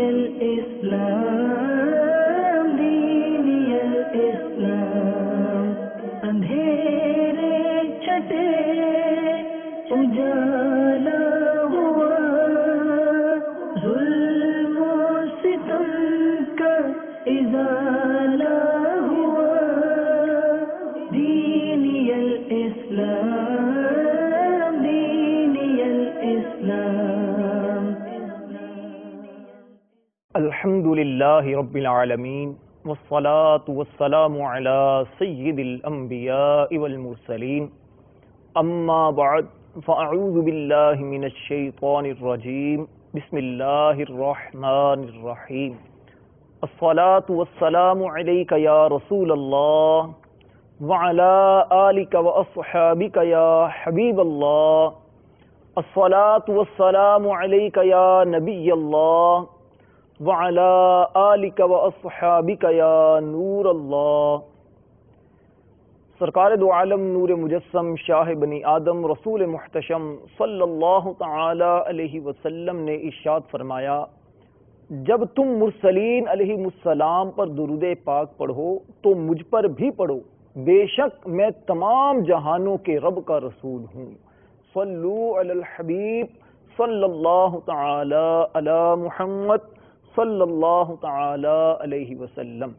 الإسلام اندھیرے چھٹے اجالا ہوا ظلم و ستم کا ازالہ ہوا دینی الاسلام دینی الاسلام. الحمد للہ رب العالمین والصلاة والسلام على سید الانبیاء والمرسلین اما بعد فاعوذ باللہ من الشیطان الرجیم بسم اللہ الرحمن الرحیم. الصلاة والسلام علیک یا رسول اللہ وعلى آلک واصحابک یا حبیب اللہ. الصلاة والسلام علیک یا نبی اللہ وعلى آلک واصحابک یا نور اللہ. سرکار دو عالم نور مجسم شاہ بنی آدم رسول محتشم صلی اللہ تعالی علیہ وسلم نے ارشاد فرمایا، جب تم مرسلین علیہ السلام پر درود پاک پڑھو تو مجھ پر بھی پڑھو، بے شک میں تمام جہانوں کے رب کا رسول ہوں. صلو علی الحبیب صلی اللہ تعالی علی محمد صلی اللہ تعالی علیہ وسلم.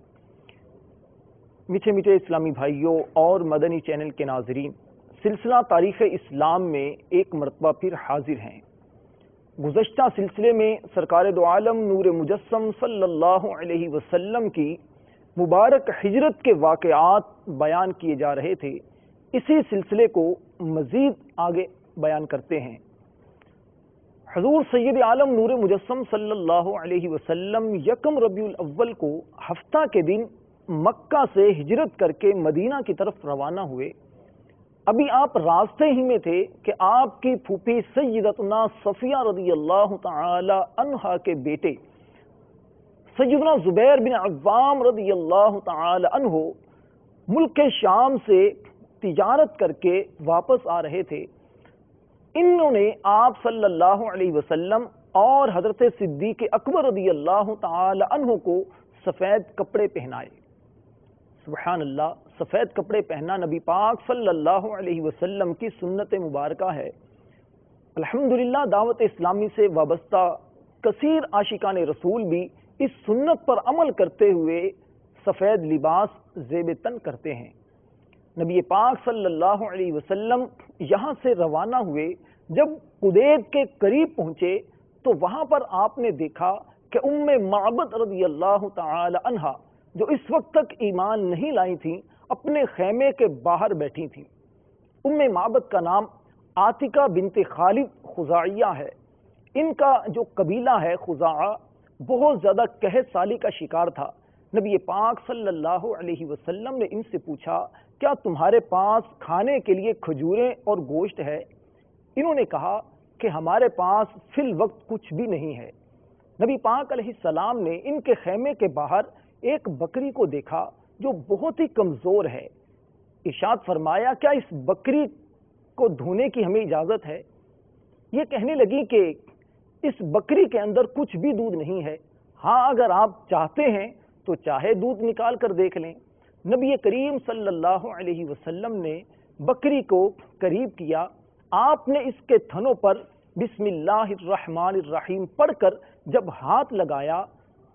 میٹھے میٹھے اسلامی بھائیوں اور مدنی چینل کے ناظرین، سلسلہ تاریخ اسلام میں ایک مرتبہ پھر حاضر ہیں. گزشتہ سلسلے میں سرکار دو عالم نور مجسم صلی اللہ علیہ وسلم کی مبارک ہجرت کے واقعات بیان کیے جا رہے تھے. اسی سلسلے کو مزید آگے بیان کرتے ہیں. حضور سید عالم نور مجسم صلی اللہ علیہ وسلم یکم ربیع الاول کو ہفتہ کے دن مکہ سے ہجرت کر کے مدینہ کی طرف روانہ ہوئے. ابھی آپ راستے ہی میں تھے کہ آپ کی پھوپھی سیدتنا صفیہ رضی اللہ تعالی عنہا کے بیٹے سیدنا زبیر بن عوام رضی اللہ تعالی عنہ ملک شام سے تجارت کر کے واپس آ رہے تھے. انہوں نے آپ صلی اللہ علیہ وسلم اور حضرت صدیق اکبر رضی اللہ تعالی عنہ کو سفید کپڑے پہنائے. سبحان اللہ، سفید کپڑے پہننا نبی پاک صلی اللہ علیہ وسلم کی سنت مبارکہ ہے. الحمدللہ دعوت اسلامی سے وابستہ کثیر عاشقان رسول بھی اس سنت پر عمل کرتے ہوئے سفید لباس زیب تن کرتے ہیں. نبی پاک صلی اللہ علیہ وسلم یہاں سے روانہ ہوئے. جب قدید کے قریب پہنچے تو وہاں پر آپ نے دیکھا کہ ام معبد رضی اللہ تعالی عنہا جو اس وقت تک ایمان نہیں لائی تھیں اپنے خیمے کے باہر بیٹھی تھیں. ام معبد کا نام عاتکہ بنت خالد خزاعیہ ہے. ان کا جو قبیلہ ہے خزاعہ بہت زیادہ قحط سالی کا شکار تھا. نبی پاک صلی اللہ علیہ وسلم نے ان سے پوچھا، کیا تمہارے پاس کھانے کے لیے کھجوریں اور گوشت ہے؟ انہوں نے کہا کہ ہمارے پاس فی الوقت کچھ بھی نہیں ہے. نبی پاک علیہ السلام نے ان کے خیمے کے باہر ایک بکری کو دیکھا جو بہت ہی کمزور ہے. ارشاد فرمایا، کیا اس بکری کو دھونے کی ہمیں اجازت ہے؟ یہ کہنے لگی کہ اس بکری کے اندر کچھ بھی دودھ نہیں ہے. ہاں اگر آپ چاہتے ہیں تو چاہے دودھ نکال کر دیکھ لیں. نبی کریم صلی اللہ علیہ وسلم نے بکری کو قریب کیا. آپ نے اس کے تھنوں پر بسم اللہ الرحمن الرحیم پڑھ کر جب ہاتھ لگایا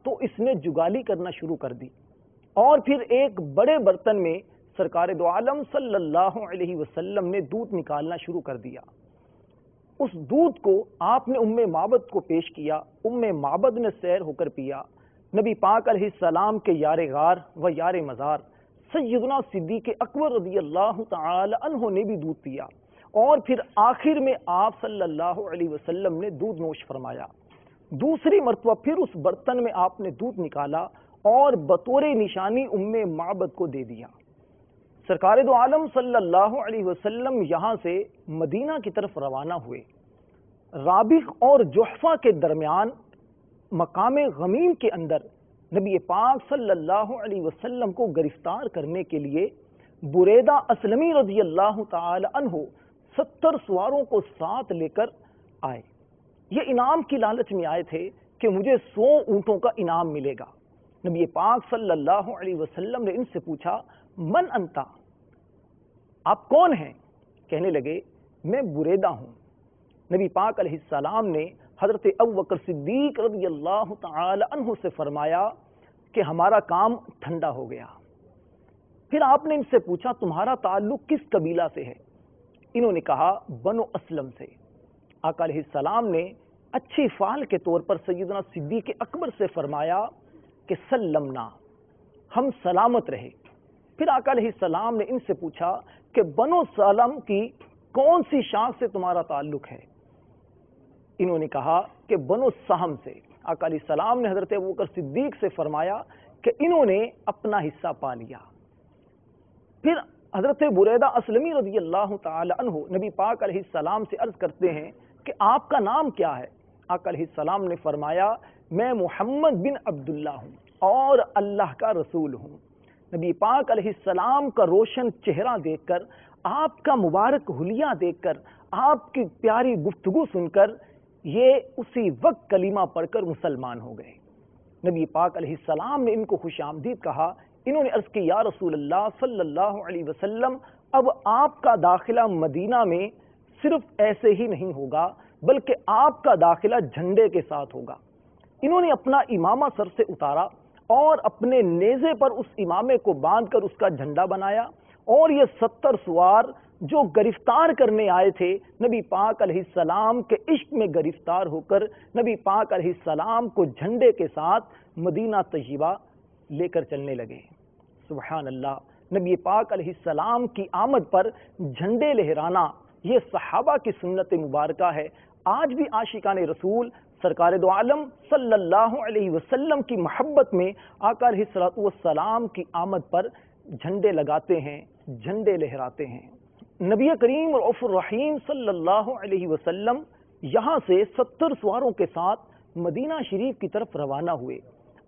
تو اس نے جگالی کرنا شروع کر دی اور پھر ایک بڑے برتن میں سرکار دو عالم صلی اللہ علیہ وسلم نے دودھ نکالنا شروع کر دیا. اس دودھ کو آپ نے ام معبد کو پیش کیا. ام معبد نے سیر ہو کر پیا. نبی پاک علیہ السلام کے یار غار و یار مزار سیدنا صدیق اکبر رضی اللہ تعالی عنہ نے بھی دودھ پیا اور پھر آخر میں آپ صلی اللہ علیہ وسلم نے دودھ نوش فرمایا. دوسری مرتبہ پھر اس برتن میں آپ نے دودھ نکالا اور بطور نشانی ام معبد کو دے دیا. سرکار دو عالم صلی اللہ علیہ وسلم یہاں سے مدینہ کی طرف روانہ ہوئے. رابغ اور جحفہ کے درمیان مقام غمیم کے اندر نبی پاک صلی اللہ علیہ وسلم کو گرفتار کرنے کے لیے بریدہ اسلمی رضی اللہ تعالی عنہ 70 سواروں کو ساتھ لے کر آئے. یہ انعام کی لالچ میں آئے تھے کہ مجھے 100 اونٹوں کا انعام ملے گا۔ نبی پاک صلی اللہ علیہ وسلم نے ان سے پوچھا من انتا، آپ کون ہیں؟ کہنے لگے میں بریدہ ہوں۔ نبی پاک علیہ السلام نے حضرت ابوبکر صدیق رضی اللہ تعالی عنہ سے فرمایا کہ ہمارا کام ٹھنڈا ہو گیا۔ پھر آپ نے ان سے پوچھا تمہارا تعلق کس قبیلہ سے ہے؟ انہوں نے کہا بنو اسلم سے۔ آقا علیہ السلام نے اچھی فعال کے طور پر سیدنا صدیق اکبر سے فرمایا کہ سلمنا، ہم سلامت رہے۔ پھر آقا علیہ السلام نے ان سے پوچھا کہ بنو سلم کی کون سی شاخ سے تمہارا تعلق ہے؟ انہوں نے کہا کہ بنو سہم سے۔ آقا علیہ السلام نے حضرت ابوبکر صدیق سے فرمایا کہ انہوں نے اپنا حصہ پا لیا۔ پھر حضرت بریدہ اسلمی رضی اللہ تعالی عنہ نبی پاک علیہ السلام سے عرض کرتے ہیں کہ آپ کا نام کیا ہے؟ آقا علیہ السلام نے فرمایا میں محمد بن عبداللہ ہوں اور اللہ کا رسول ہوں۔ نبی پاک علیہ السلام کا روشن چہرہ دیکھ کر، آپ کا مبارک حلیہ دیکھ کر، آپ کی پیاری گفتگو سن کر یہ اسی وقت کلمہ پڑھ کر مسلمان ہو گئے۔ نبی پاک علیہ السلام نے ان کو خوش آمدید کہا۔ انہوں نے عرض کی یا رسول اللہ صلی اللہ علیہ وسلم اب آپ کا داخلہ مدینہ میں صرف ایسے ہی نہیں ہوگا بلکہ آپ کا داخلہ جھنڈے کے ساتھ ہوگا۔ انہوں نے اپنا امامہ سر سے اتارا اور اپنے نیزے پر اس امامے کو باندھ کر اس کا جھنڈا بنایا، اور یہ 70 سوار جو گرفتار کرنے آئے تھے نبی پاک علیہ السلام کے عشق میں گرفتار ہو کر نبی پاک علیہ السلام کو جھنڈے کے ساتھ مدینہ طیبہ لے کر چلنے لگے۔ سبحان اللہ، نبی پاک علیہ السلام کی آمد پر جھنڈے لہرانا یہ صحابہ کی سنت مبارکہ ہے۔ آج بھی عاشقان رسول سرکار دو عالم صلی اللہ علیہ وسلم کی محبت میں آقا علیہ السلام کی آمد پر جھنڈے لگاتے ہیں، جھنڈے لہراتے ہیں۔ نبی کریم رؤوف الرحیم صلی اللہ علیہ وسلم یہاں سے 70 سواروں کے ساتھ مدینہ شریف کی طرف روانہ ہوئے۔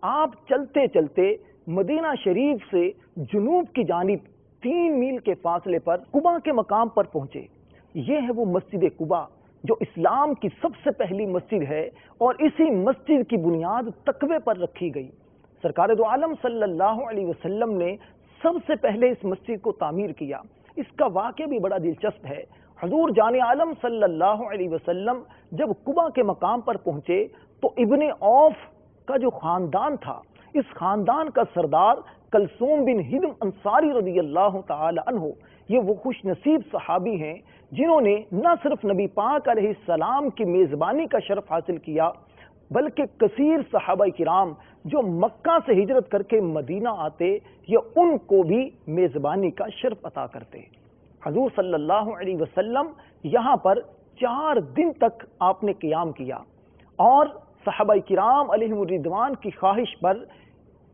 آپ چلتے چلتے مدینہ شریف سے جنوب کی جانب 3 میل کے فاصلے پر قباء کے مقام پر پہنچے۔ یہ ہے وہ مسجد قباء جو اسلام کی سب سے پہلی مسجد ہے، اور اسی مسجد کی بنیاد تقوی پر رکھی گئی۔ سرکار دو عالم صلی اللہ علیہ وسلم نے سب سے پہلے اس مسجد کو تعمیر کیا۔ اس کا واقعہ بھی بڑا دلچسپ ہے۔ حضور جان عالم صلی اللہ علیہ وسلم جب قباء کے مقام پر پہنچے تو ابن عوف کا جو خاندان تھا، اس خاندان کا سردار کلثوم بن ہدم انصاری رضی اللہ تعالی عنہ، یہ وہ خوش نصیب صحابی ہیں جنہوں نے نہ صرف نبی پاک علیہ السلام کی میزبانی کا شرف حاصل کیا بلکہ کثیر صحابہ کرام جو مکہ سے ہجرت کر کے مدینہ آتے یہ ان کو بھی میزبانی کا شرف عطا کرتے۔ حضور صلی اللہ علیہ وسلم یہاں پر 4 دن تک آپ نے قیام کیا، اور صحابہ کرام علیہم الرضوان کی خواہش پر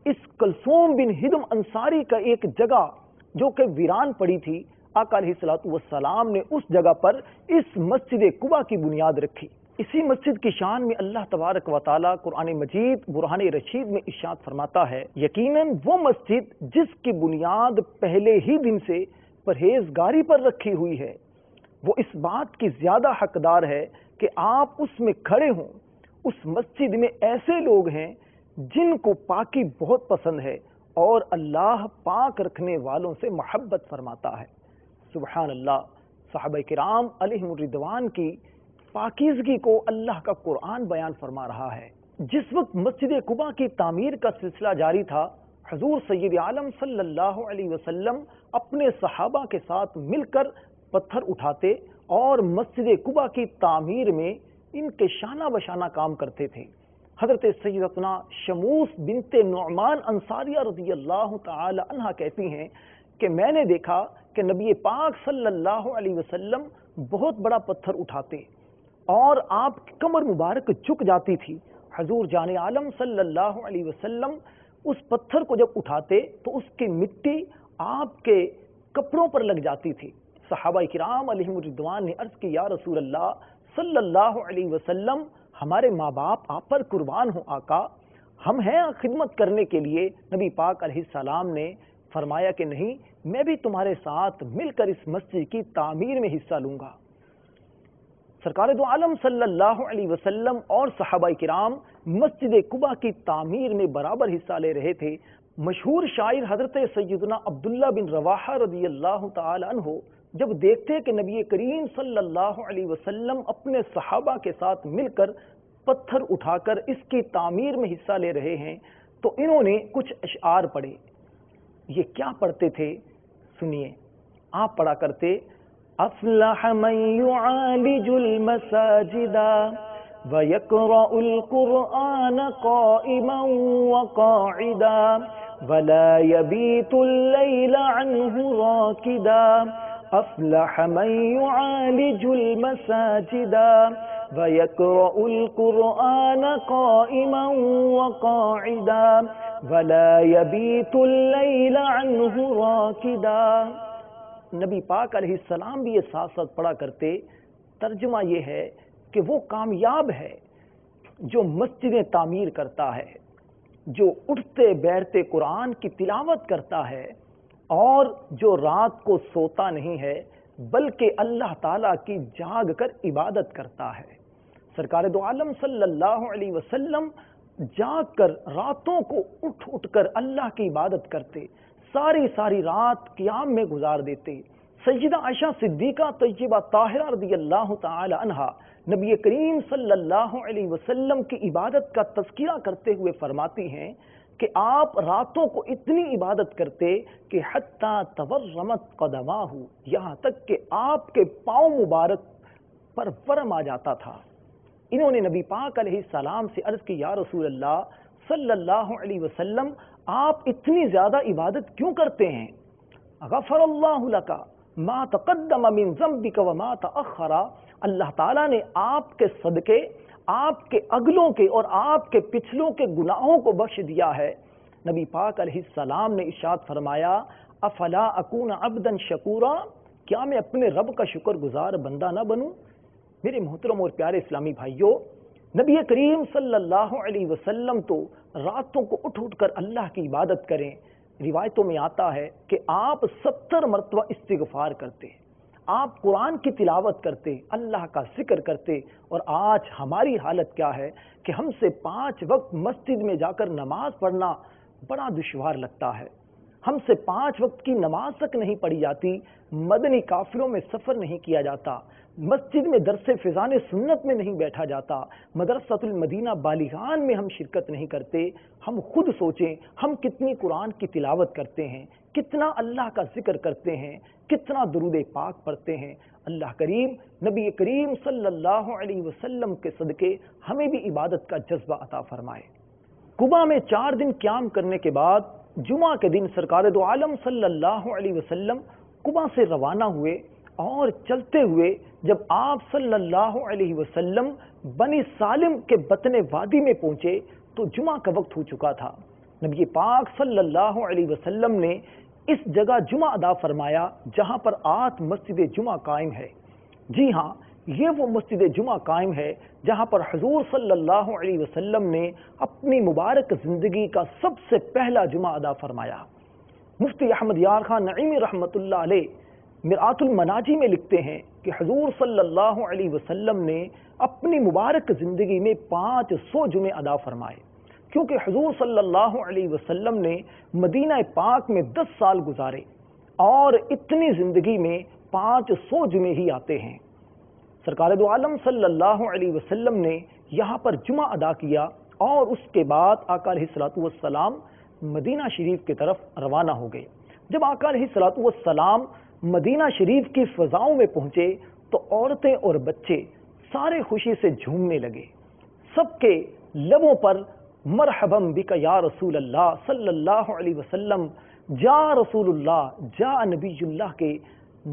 اس کلثوم بن ہدم انصاری کا ایک جگہ جو کہ ویران پڑی تھی، آقا علیہ السلام نے اس جگہ پر اس مسجد قباء کی بنیاد رکھی۔ اسی مسجد کی شان میں اللہ تبارک و تعالی قرآن مجید برہان رشید میں ارشاد فرماتا ہے یقیناً وہ مسجد جس کی بنیاد پہلے ہی دن سے پرہیزگاری پر رکھی ہوئی ہے، وہ اس بات کی زیادہ حقدار ہے کہ آپ اس میں کھڑے ہوں۔ اس مسجد میں ایسے لوگ ہیں جن کو پاکی بہت پسند ہے اور اللہ پاک رکھنے والوں سے محبت فرماتا ہے۔ سبحان اللہ، صحابہ کرام علیہم الرضوان کی پاکیزگی کو اللہ کا قرآن بیان فرما رہا ہے۔ جس وقت مسجد قباء کی تعمیر کا سلسلہ جاری تھا، حضور سید عالم صلی اللہ علیہ وسلم اپنے صحابہ کے ساتھ مل کر پتھر اٹھاتے اور مسجد قباء کی تعمیر میں ان کے شانہ بشانہ کام کرتے تھے۔ حضرت سیدتنا شموس بنت نعمان انصاریہ رضی اللہ تعالی عنہ کہتی ہیں کہ میں نے دیکھا کہ نبی پاک صلی اللہ علیہ وسلم بہت بڑا پتھر اٹھاتے اور آپ کی کمر مبارک جھک جاتی تھی۔ حضور جان عالم صلی اللہ علیہ وسلم اس پتھر کو جب اٹھاتے تو اس کی مٹی آپ کے کپڑوں پر لگ جاتی تھی۔ صحابہ کرام علیہم الرضوان نے عرض کی یا رسول اللہ صلی اللہ علیہ وسلم ہمارے ماں باپ آپ پر قربان ہوں آقا، ہم ہیں خدمت کرنے کے لیے۔ نبی پاک علیہ السلام نے فرمایا کہ نہیں، میں بھی تمہارے ساتھ مل کر اس مسجد کی تعمیر میں حصہ لوں گا۔ سرکار دو عالم صلی اللہ علیہ وسلم اور صحابہ کرام مسجد قباء کی تعمیر میں برابر حصہ لے رہے تھے۔ مشہور شاعر حضرت سیدنا عبداللہ بن رواحہ رضی اللہ تعالی عنہ جب دیکھتے کہ نبی کریم صلی اللہ علیہ وسلم اپنے صحابہ کے ساتھ مل کر پتھر اٹھا کر اس کی تعمیر میں حصہ لے رہے ہیں تو انہوں نے کچھ اشعار پڑھے۔ یہ کیا پڑھتے تھے سنیے، آپ پڑھا کرتے افلح من يعالج المساجد ويقرأ القرآن قائما وقاعدا ولا يبيت الليل عنه راكدا افلح من يعالج المساجد ويقرأ القرآن قائما وقاعدا ولا يبيت الليل عنه راكدا۔ نبی پاک علیہ السلام بھی یہ ساتھ ساتھ پڑھا کرتے۔ ترجمہ یہ ہے کہ وہ کامیاب ہے جو مسجدیں تعمیر کرتا ہے، جو اٹھتے بیٹھتے قرآن کی تلاوت کرتا ہے اور جو رات کو سوتا نہیں ہے بلکہ اللہ تعالیٰ کی جاگ کر عبادت کرتا ہے۔ سرکار دو عالم صلی اللہ علیہ وسلم جاگ کر راتوں کو اٹھ کر اللہ کی عبادت کرتے، ساری رات قیام میں گزار دیتے۔ سیدہ عائشہ صدیقہ طیبہ طاہرہ رضی اللہ تعالی عنہا نبی کریم صلی اللہ علیہ وسلم کی عبادت کا تذکرہ کرتے ہوئے فرماتی ہیں کہ آپ راتوں کو اتنی عبادت کرتے کہ حتی تورمت قدماہ، یہاں تک کہ آپ کے پاؤں مبارک پر ورم آ جاتا تھا۔ انہوں نے نبی پاک علیہ السلام سے عرض کی، یا رسول اللہ صلی اللہ علیہ وسلم آپ اتنی زیادہ عبادت کیوں کرتے ہیں؟ غفر اللہ لک ما تقدم من ذنبک وما تأخر، اللہ تعالیٰ نے آپ کے صدقے، آپ کے اگلوں کے اور آپ کے پچھلوں کے گناہوں کو بخش دیا ہے۔ نبی پاک علیہ السلام نے ارشاد فرمایا، افلا اکون عبدا شکورا، کیا میں اپنے رب کا شکر گزار بندہ نہ بنوں؟ میرے محترم اور پیارے اسلامی بھائیوں، نبی کریم صلی اللہ علیہ وسلم تو راتوں کو اٹھ کر اللہ کی عبادت کریں۔ روایتوں میں آتا ہے کہ آپ 70 مرتبہ استغفار کرتے، آپ قرآن کی تلاوت کرتے، اللہ کا ذکر کرتے، اور آج ہماری حالت کیا ہے کہ ہم سے 5 وقت مسجد میں جا کر نماز پڑھنا بڑا دشوار لگتا ہے۔ ہم سے 5 وقت کی نماز تک نہیں پڑھی جاتی، مدنی قافلوں میں سفر نہیں کیا جاتا، مسجد میں درس فضان سنت میں نہیں بیٹھا جاتا، مدرسۃ المدینہ بالیغان میں ہم شرکت نہیں کرتے۔ ہم خود سوچیں، ہم کتنی قرآن کی تلاوت کرتے ہیں، کتنا اللہ کا ذکر کرتے ہیں، کتنا درود پاک پڑھتے ہیں۔ اللہ کریم نبی کریم صلی اللہ علیہ وسلم کے صدقے ہمیں بھی عبادت کا جذبہ عطا فرمائے۔ قباء میں 4 دن قیام کرنے کے بعد جمعہ کے دن سرکار دو عالم صلی اللہ علیہ وسلم قباء سے روانہ ہوئے، اور چلتے ہوئے جب آپ صلی اللہ علیہ وسلم بنی سالم کے بطن وادی میں پہنچے تو جمعہ کا وقت ہو چکا تھا۔ نبی پاک صلی اللہ علیہ وسلم نے اس جگہ جمعہ ادا فرمایا جہاں پر آج مسجد جمعہ قائم ہے۔ جی ہاں، یہ وہ مسجد جمعہ قائم ہے جہاں پر حضور صلی اللہ علیہ وسلم نے اپنی مبارک زندگی کا سب سے پہلا جمعہ ادا فرمایا۔ مفتی احمد یار خان نعیمی رحمۃ اللہ علیہ مرآت المناجی میں لکھتے ہیں کہ حضور صلی اللہ علیہ وسلم نے اپنی مبارک زندگی میں 500 جمعے ادا فرمائے، کیونکہ حضور صلی اللہ علیہ وسلم نے مدینہ پاک میں 10 سال گزارے اور اتنی زندگی میں 500 جمعے ہی آتے ہیں۔ سرکار دو عالم صلی اللہ علیہ وسلم نے یہاں پر جمعہ ادا کیا اور اس کے بعد آقا علیہ الصلوۃ والسلام مدینہ شریف کی طرف روانہ ہو گئے۔ جب آقا علیہ الصلوۃ والسلام مدینہ شریف کی فضاؤں میں پہنچے تو عورتیں اور بچے سارے خوشی سے جھومنے لگے، سب کے لبوں پر مرحبا بک یا رسول اللہ صلی اللہ علیہ وسلم، جا رسول اللہ، جا نبی اللہ کے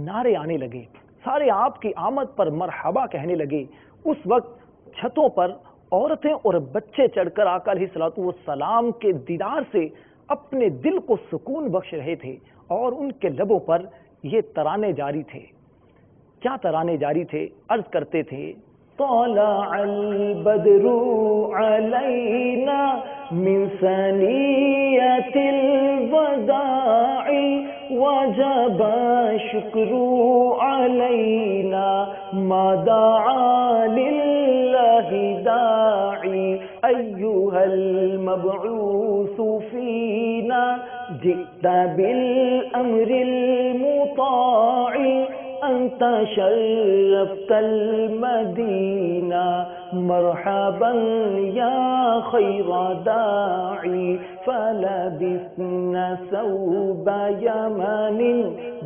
نعرے آنے لگے، سارے آپ کی آمد پر مرحبا کہنے لگے۔ اس وقت چھتوں پر عورتیں اور بچے چڑھ کر آقا علیہ الصلوۃ والسلام کے دیدار سے اپنے دل کو سکون بخش رہے تھے، اور ان کے لبوں پر یہ ترانے جاری تھے۔ کیا ترانے جاری تھے؟ عرض کرتے تھے، طلع البدر علینا من ثنیۃ الوداع وجب شکر علینا ما دعا أيها المبعوث فينا جئت بالأمر المطاع أنت شرفت المدينة مرحبا يا خير داعي فلبثنا ثوب يمن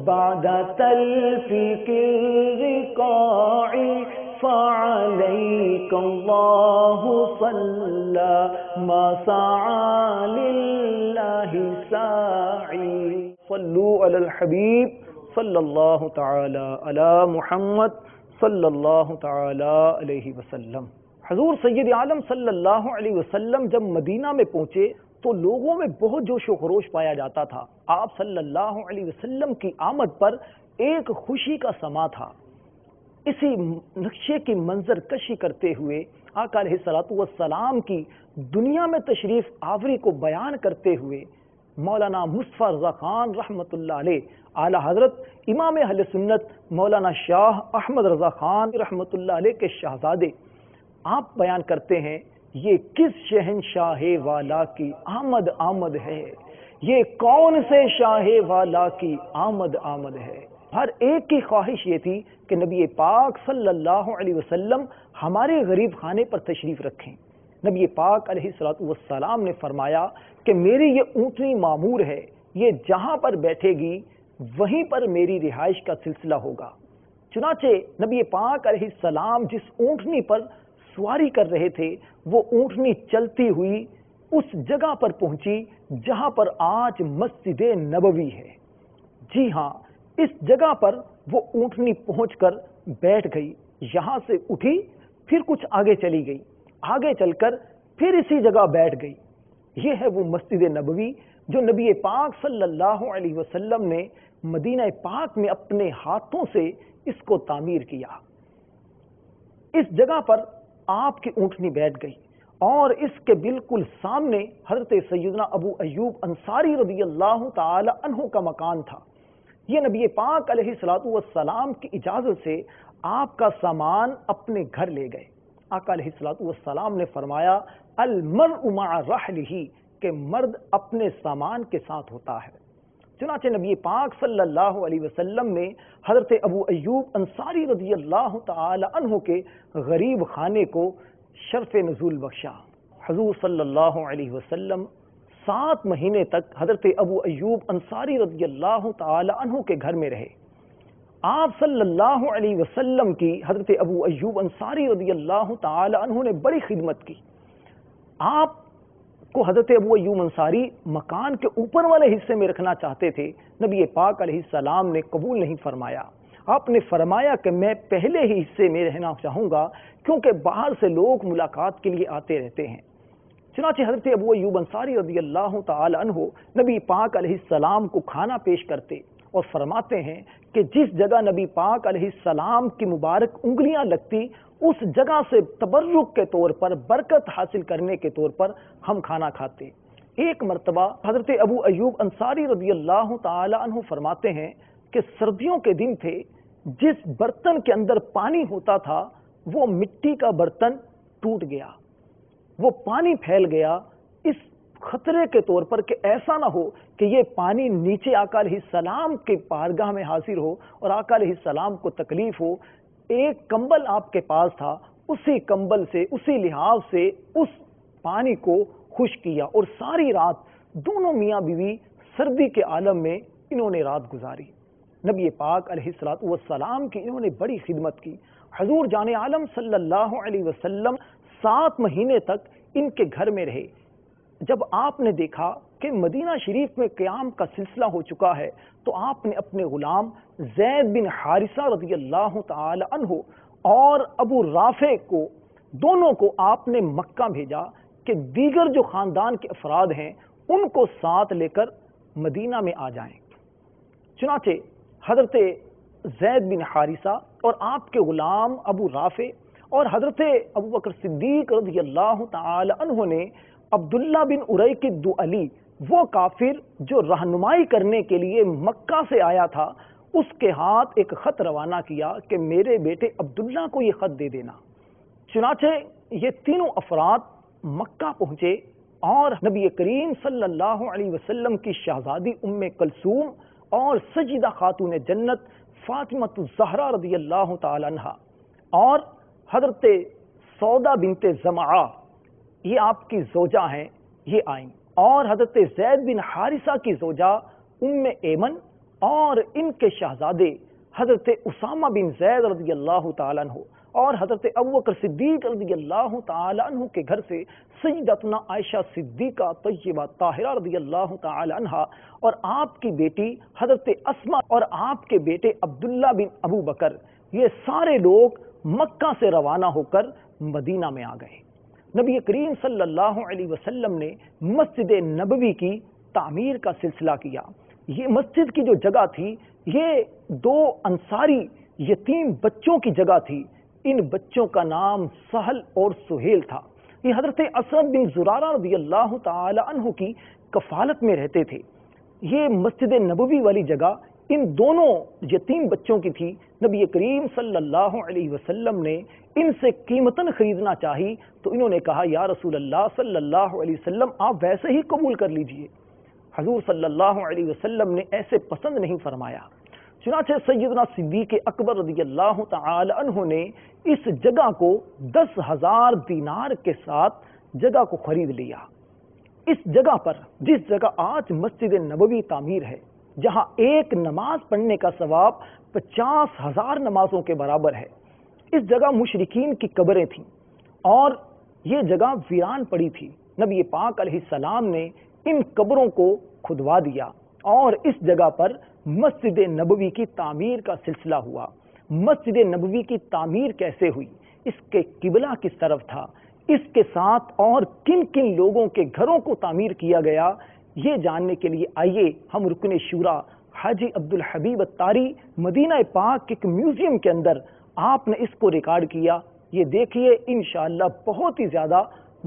بعد تلفيك الرقاع فعليك الله صلى ما سعى لله ساعي صلوا على الحبيب صلی اللہ تعالی علی محمد صلی اللہ تعالی علیہ وسلم۔ حضور سید عالم صلی اللہ علیہ وسلم جب مدینہ میں پہنچے تو لوگوں میں بہت جوش و خروش پایا جاتا تھا۔ آپ صلی اللہ علیہ وسلم کی آمد پر ایک خوشی کا سما تھا۔ اسی نقشے کی منظر کشی کرتے ہوئے آقا علیہ الصلوۃ والسلام کی دنیا میں تشریف آوری کو بیان کرتے ہوئے مولانا مصطفیٰ رضا خان رحمۃ اللہ علیہ، اعلیٰ حضرت امام اہل سنت مولانا شاہ احمد رضا خان رحمۃ اللہ علیہ کے شہزادے، آپ بیان کرتے ہیں یہ کس شہنشاہ والا کی آمد آمد ہے، یہ کون سے شاہ والا کی آمد آمد ہے۔ ہر ایک کی خواہش یہ تھی کہ نبی پاک صلی اللہ علیہ وسلم ہمارے غریب خانے پر تشریف رکھیں۔ نبی پاک علیہ الصلوۃ والسلام نے فرمایا کہ میری یہ اونٹنی معمور ہے، یہ جہاں پر بیٹھے گی وہیں پر میری رہائش کا سلسلہ ہوگا۔ چنانچہ نبی پاک علیہ السلام جس اونٹنی پر سواری کر رہے تھے وہ اونٹنی چلتی ہوئی اس جگہ پر پہنچی جہاں پر آج مسجد نبوی ہے۔ جی ہاں، اس جگہ پر وہ اونٹنی پہنچ کر بیٹھ گئی، یہاں سے اٹھی پھر کچھ آگے چلی گئی، آگے چل کر پھر اسی جگہ بیٹھ گئی۔ یہ ہے وہ مسجد نبوی جو نبی پاک صلی اللہ علیہ وسلم نے مدینہ پاک میں اپنے ہاتھوں سے اس کو تعمیر کیا۔ اس جگہ پر آپ کی اونٹنی بیٹھ گئی اور اس کے بالکل سامنے حضرت سیدنا ابو ایوب انصاری رضی اللہ تعالی عنہ کا مکان تھا۔ یہ نبی پاک علیہ الصلوۃ والسلام کی اجازت سے آپ کا سامان اپنے گھر لے گئے۔ آقا علیہ الصلوۃ والسلام نے فرمایا المرء مع رحلہ، کہ مرد اپنے سامان کے ساتھ ہوتا ہے۔ چنانچہ نبی پاک صلی اللہ علیہ وسلم نے حضرت ابو ایوب انصاری رضی اللہ تعالی عنہ کے غریب خانے کو شرف نزول بخشا۔ حضور صلی اللہ علیہ وسلم 7 مہینے تک حضرت ابو ایوب انصاری رضی اللہ تعالی عنہ کے گھر میں رہے۔ آپ صلی اللہ علیہ وسلم کی حضرت ابو ایوب انصاری رضی اللہ تعالی عنہ نے بڑی خدمت کی۔ آپ کو حضرت ابو ایوب انصاری مکان کے اوپر والے حصے میں رکھنا چاہتے تھے، نبی پاک علیہ السلام نے قبول نہیں فرمایا۔ آپ نے فرمایا کہ میں پہلے ہی حصے میں رہنا چاہوں گا کیونکہ باہر سے لوگ ملاقات کے لیے آتے رہتے ہیں۔ چنانچہ حضرت ابو ایوب انصاری رضی اللہ تعالی عنہ نبی پاک علیہ السلام کو کھانا پیش کرتے اور فرماتے ہیں کہ جس جگہ نبی پاک علیہ السلام کی مبارک انگلیاں لگتی اس جگہ سے تبرک کے طور پر، برکت حاصل کرنے کے طور پر ہم کھانا کھاتے۔ ایک مرتبہ حضرت ابو ایوب انصاری رضی اللہ تعالی عنہ فرماتے ہیں کہ سردیوں کے دن تھے، جس برتن کے اندر پانی ہوتا تھا وہ مٹی کا برتن ٹوٹ گیا، وہ پانی پھیل گیا، اس خطرے کے طور پر کہ ایسا نہ ہو کہ یہ پانی نیچے آقا علیہ السلام کے بارگاہ میں حاضر ہو اور آقا علیہ السلام کو تکلیف ہو۔ ایک کمبل آپ کے پاس تھا، اسی کمبل سے، اسی لحاظ سے اس پانی کو خشک کیا اور ساری رات دونوں میاں بیوی سردی کے عالم میں انہوں نے رات گزاری۔ نبی پاک علیہ الصلوۃ والسلام کی انہوں نے بڑی خدمت کی۔ حضور جان عالم صلی اللہ علیہ وسلم 7 مہینے تک ان کے گھر میں رہے۔ جب آپ نے دیکھا کہ مدینہ شریف میں قیام کا سلسلہ ہو چکا ہے تو آپ نے اپنے غلام زید بن حارثہ رضی اللہ تعالی عنہ اور ابو رافع کو، دونوں کو آپ نے مکہ بھیجا کہ دیگر جو خاندان کے افراد ہیں ان کو ساتھ لے کر مدینہ میں آ جائیں۔ چنانچہ حضرت زید بن حارثہ اور آپ کے غلام ابو رافع اور حضرت ابو بکر صدیق رضی اللہ تعالی عنہ نے عبداللہ بن اریقط دؤلی، وہ کافر جو رہنمائی کرنے کے لیے مکہ سے آیا تھا، اس کے ہاتھ ایک خط روانہ کیا کہ میرے بیٹے عبداللہ کو یہ خط دے دینا۔ چنانچہ یہ تینوں افراد مکہ پہنچے اور نبی کریم صلی اللہ علیہ وسلم کی شہزادی ام کلثوم اور سجدہ خاتون جنت فاطمہ الزہرا رضی اللہ تعالی عنہ اور حضرت سودا بنت زمعہ یہ آپ کی زوجہ ہیں، یہ آئیں، اور حضرت زید بن حارثہ کی زوجہ ام ایمن اور ان کے شہزادے حضرت اسامہ بن زید رضی اللہ تعالیٰ عنہ اور حضرت ابوبکر صدیق رضی اللہ تعالیٰ عنہ کے گھر سے سیدتنا عائشہ صدیقہ طیبہ طاہرہ رضی اللہ تعالیٰ عنہ اور آپ کی بیٹی حضرت اسماء اور آپ کے بیٹے عبداللہ بن ابو بکر، یہ سارے لوگ مکہ سے روانہ ہو کر مدینہ میں آ گئے۔ نبی کریم صلی اللہ علیہ وسلم نے مسجد نبوی کی تعمیر کا سلسلہ کیا۔ یہ مسجد کی جو جگہ تھی یہ دو انصاری یتیم بچوں کی جگہ تھی، ان بچوں کا نام سہل اور سہیل تھا۔ یہ حضرت اسد بن زرارہ رضی اللہ تعالی عنہ کی کفالت میں رہتے تھے۔ یہ مسجد نبوی والی جگہ ان دونوں یتیم بچوں کی تھی۔ نبی کریم صلی اللہ علیہ وسلم نے ان سے قیمتاً خریدنا چاہی تو انہوں نے کہا یا رسول اللہ صلی اللہ علیہ وسلم آپ ویسے ہی قبول کر لیجئے۔ حضور صلی اللہ علیہ وسلم نے ایسے پسند نہیں فرمایا، چنانچہ سیدنا صدیق اکبر رضی اللہ تعالی عنہ نے اس جگہ کو 10,000 دینار کے ساتھ جگہ کو خرید لیا۔ اس جگہ پر جس جگہ آج مسجد نبوی تعمیر ہے، جہاں ایک نماز پڑھنے کا ثواب 50,000 نمازوں کے برابر ہے، اس جگہ مشرکین کی قبریں تھیں اور یہ جگہ ویران پڑی تھی۔ نبی پاک علیہ السلام نے ان قبروں کو کھدوا دیا اور اس جگہ پر مسجد نبوی کی تعمیر کا سلسلہ ہوا۔ مسجد نبوی کی تعمیر کیسے ہوئی، اس کے قبلہ کس طرف تھا، اس کے ساتھ اور کن کن لوگوں کے گھروں کو تعمیر کیا گیا، یہ جاننے کے لیے آئیے ہم رکن شورا حاجی عبدالحبیب اتاری مدینہ پاک کے ایک میوزیم کے اندر آپ نے اس کو ریکارڈ کیا، یہ دیکھیے انشاءاللہ بہت ہی زیادہ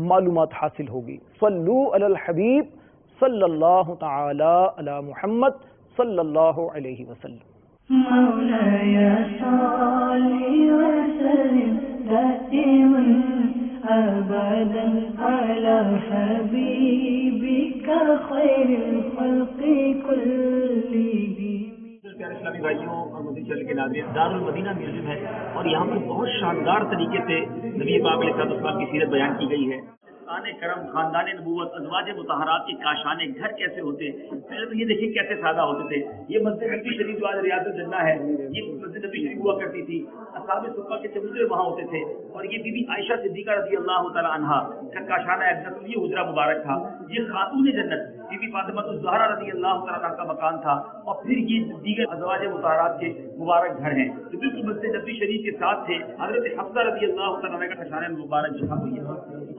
معلومات حاصل ہوگی۔ صلو علی الحبیب صلی اللہ تعالی علی محمد صلی اللہ علیہ وسلم۔ مولاي صل وسلم دائما أبدا على حبيبك خير الخلق كلهم۔ پیارے اسلامی بھائیوں اور مدنی چینل کے ناظرین، دارالمدینہ میوزیم ہے اور یہاں پر بہت شاندار طریقے سے نبی پاک علیہ السلام کی سیرت بیان کی گئی ہے۔ خاندان کرم، خاندان نبوت، ازواج مطہرات کے کاشان گھر کیسے ہوتے، پہلے تو یہ دیکھیں کیسے سادہ ہوتے تھے۔ یہ مسجد نبوی شریف جو آج ریاض الجنہ ہے، یہ مسجد نبوی شریف ہوا کرتی تھی۔ اصحاب صفہ کے چبوترے وہاں ہوتے تھے اور یہ بی بی عائشہ صدیقہ رضی اللہ تعالی عنہا کا کاشانہ اقدس یہ حجرہ مبارک تھا۔ یہ خاتون جنت بی بی فاطمہ الزہرا رضی اللہ تعالی عنہا کا مکان تھا اور پھر یہ دیگر ازواج مطہرات کے مبارک گھر ہیں جو بالکل مسجد نبوی شریف کے ساتھ تھے۔ حضرت حفصہ رضی اللہ تعالی عنہا کا کاشانہ مبارک جہاں ہوئی ہے۔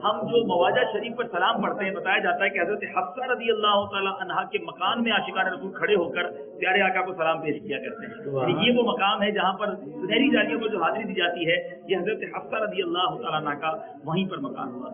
ہم جو مواجہ شریف پر سلام پڑھتے ہیں، بتایا جاتا ہے کہ حضرت حفصہ رضی اللہ تعالی عنہا کے مکان میں عاشقان رسول کھڑے ہو کر پیارے آقا کو سلام پیش کیا کرتے ہیں۔ یہ وہ مقام ہے جہاں پر سنہری جالیوں کو جو حاضری دی جاتی ہے، یہ حضرت حفصہ رضی اللہ تعالی عنہ کا وہیں پر مکان ہوا۔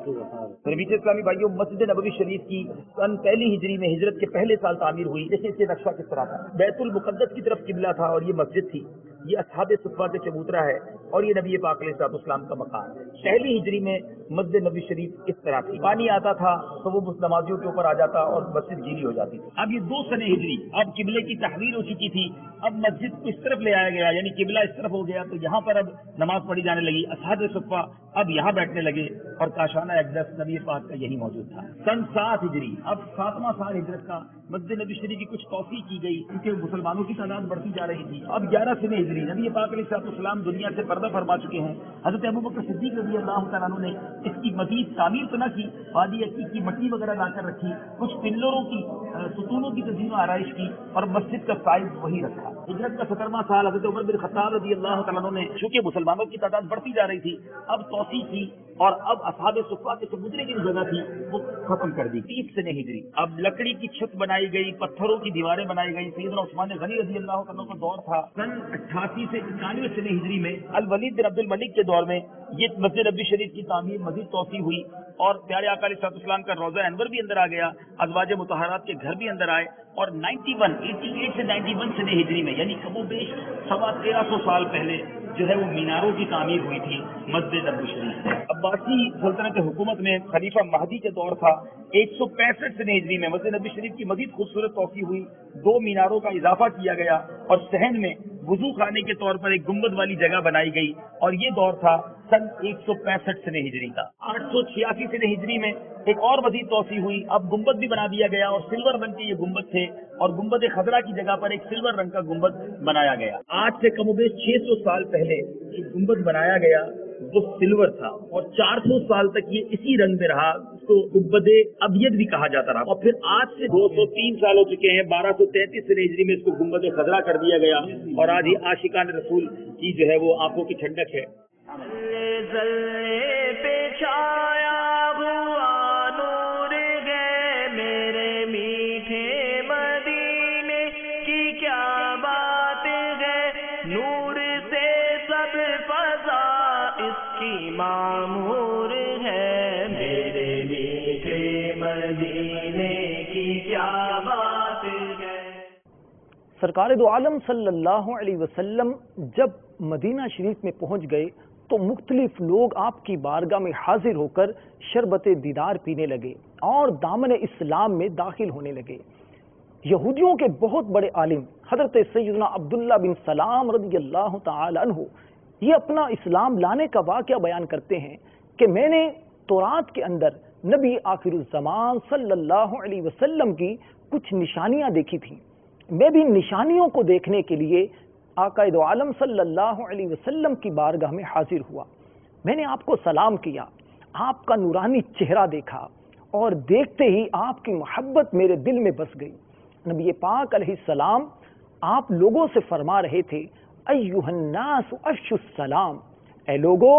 میٹھے اسلامی بھائیوں، مسجد نبوی شریف کی سن پہلی ہجری میں ہجرت کے پہلے سال تعمیر ہوئی۔ دیکھیں اس کے نقشہ کس طرح تھا۔ بیت المقدس کی طرف قبلہ تھا اور یہ مسجد تھی۔ یہ اصحاب صفہ کے چبوترا ہے اور یہ نبی پاک علیہ السلام کا مکان۔ پہلی ہجری میں مسجد نبوی شریف اس طرح تھی، پانی آتا تھا تو وہ نمازیوں کے اوپر آ جاتا اور مسجد گیلی ہو جاتی تھی۔ اب یہ 2 سنہ ہجری، اب قبلے کی تحویل ہو چکی تھی، اب مسجد کو اس طرف لے آیا گیا، یعنی قبلہ اس طرف ہو گیا تو یہاں پر اب نماز پڑھی جانے لگی۔ اصحاب صفہ اب یہاں بیٹھنے لگے اور کاشانہ اقدس نبی پاک کا یہی موجود تھا۔ سن 7 ہجری، اب 7واں سال ہجرت کا، مسجد نبی شریف کی کچھ توسیع کی گئی کیونکہ مسلمانوں کی تعداد بڑھتی جا رہی تھی۔ اب 11 سنہ ہجری، نبی پاک علیہ السلام دنیا سے پردہ فرما چکے ہیں۔ حضرت ابوبکر صدیق رضی اللہ تعالیٰ عنہ نے اس کی مزید تعمیر تو نہ کی، وادی عقیق کی مٹی وغیرہ لا کر رکھی، کچھ پلروں کی ستونوں کی تزئین و آرائش کی اور مسجد کا سائز وہی رکھا۔ ہجرت کا 17واں سال حضرت عمر بن خطاب رضی اللہ تعالیٰ عنہ نے، چونکہ مسلمانوں کی تعداد بڑھتی جا رہی تھی، اب توسیع کی اور اب اصحاب صفہ کے چبوترے کی جگہ تھی وہ ختم کر دی۔ 30 سنہ ہجری، اب لکڑی کی چھت بنائی گئی، پتھروں کی دیواریں بنائی گئی۔ سیدنا عثمان غنی رضی اللہ عنہ کا دور تھا۔ سن 88 سے 91 سنہ ہجری میں الولید بن عبد الملک کے دور میں یہ مسجد نبوی شریف کی تعمیر مزید توسیع ہوئی اور پیارے آقا علیہ السلام کا روضہ انور بھی اندر آ گیا، ازواج مطہرات کے گھر بھی اندر آئے اور 88 سے 91 سنہ ہجری میں، یعنی کم و بیش 1325 سال پہلے جو ہے وہ میناروں کی تعمیر ہوئی تھی مسجد نبوی شریف میں. عباسی سلطنت حکومت میں خلیفہ مہدی کے دور تھا. 165 سنہ ہجری میں مسجد نبوی شریف کی مزید خوبصورت توسیع ہوئی, 2 میناروں کا اضافہ کیا گیا اور صحن میں وضو خانے کے طور پر ایک گنبد والی جگہ بنائی گئی, اور یہ دور تھا سن 165 سنہ ہجری کا. 886 سنہ ہجری میں ایک اور مزید توسیع ہوئی, اب گنبد بھی بنا دیا گیا اور سلور رنگ کے یہ گنبد تھے, اور گنبد خضرا کی جگہ پر ایک سلور رنگ کا گنبد بنایا گیا. آج سے کم و بیش 600 سال پہلے جو گنبد بنایا گیا وہ سلور تھا, اور 400 سال تک یہ اسی رنگ میں رہا, اس کو گنبد ابید بھی کہا جاتا رہا. اور پھر آج سے 203 سال ہو چکے ہیں, 1233 سنہ ہجری میں اس کو گنبد خضرا کر دیا گیا, اور آج یہ عاشقان رسول کی جو ہے وہ آنکھوں کی ٹھنڈک ہے. معمور ہے میرے میٹھے مدینے کی کیا بات ہے. سرکار دو عالم صلی اللہ علیہ وسلم جب مدینہ شریف میں پہنچ گئے تو مختلف لوگ آپ کی بارگاہ میں حاضر ہو کر شربت دیدار پینے لگے اور دامن اسلام میں داخل ہونے لگے. یہودیوں کے بہت بڑے عالم حضرت سیدنا عبداللہ بن سلام رضی اللہ تعالی عنہ یہ اپنا اسلام لانے کا واقعہ بیان کرتے ہیں کہ میں نے تورات کے اندر نبی آخر الزمان صلی اللہ علیہ وسلم کی کچھ نشانیاں دیکھی تھیں. میں بھی نشانیوں کو دیکھنے کے لیے آقا دو عالم صلی اللہ علیہ وسلم کی بارگاہ میں حاضر ہوا. میں نے آپ کو سلام کیا, آپ کا نورانی چہرہ دیکھا, اور دیکھتے ہی آپ کی محبت میرے دل میں بس گئی. نبی پاک علیہ السلام آپ لوگوں سے فرما رہے تھے, ایھا الناس افشوا السلام, اے لوگو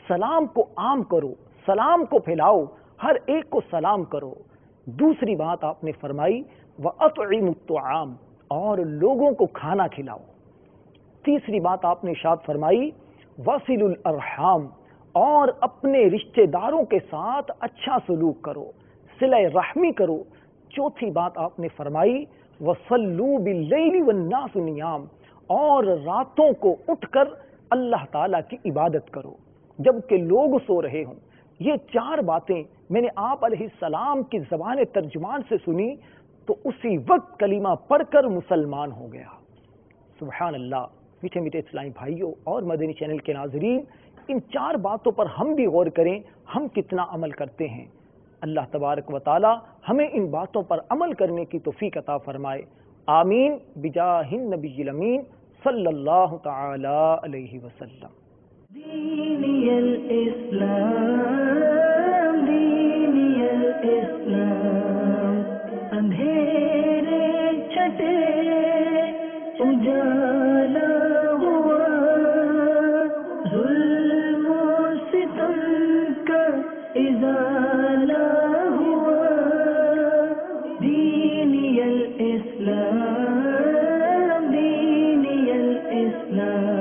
سلام کو عام کرو, سلام کو پھیلاؤ, ہر ایک کو سلام کرو. دوسری بات آپ نے فرمائی وَأَطْعِمُوا الطَّعَامَ, اور لوگوں کو کھانا کھلاؤ. تیسری بات آپ نے ارشاد فرمائی وَصِلُوا الْأَرْحَامَ, اور اپنے رشتہ داروں کے ساتھ اچھا سلوک کرو, صلہ رحمی کرو. چوتھی بات آپ نے فرمائی وَصَلُّوا بِاللَّيْلِ وَالنَّاسُ نِيَامٌ, اور راتوں کو اٹھ کر اللہ تعالیٰ کی عبادت کرو جبکہ لوگ سو رہے ہوں. یہ 4 باتیں میں نے آپ علیہ السلام کی زبان ترجمان سے سنی تو اسی وقت کلمہ پڑھ کر مسلمان ہو گیا. سبحان اللہ. میٹھے میٹھے اسلامی بھائیوں اور مدنی چینل کے ناظرین, ان 4 باتوں پر ہم بھی غور کریں, ہم کتنا عمل کرتے ہیں. اللہ تبارک و تعالی ہمیں ان باتوں پر عمل کرنے کی توفیق عطا فرمائے. آمین بجاہ النبی الامین صلی اللہ تعالی علیہ وسلم. دینی الاسلام دینی الاسلام, اندھیرے چھٹے اجالا ہوا, ظلم و ستم کا ازالہ ہوا. دینی الاسلام دینی الاسلام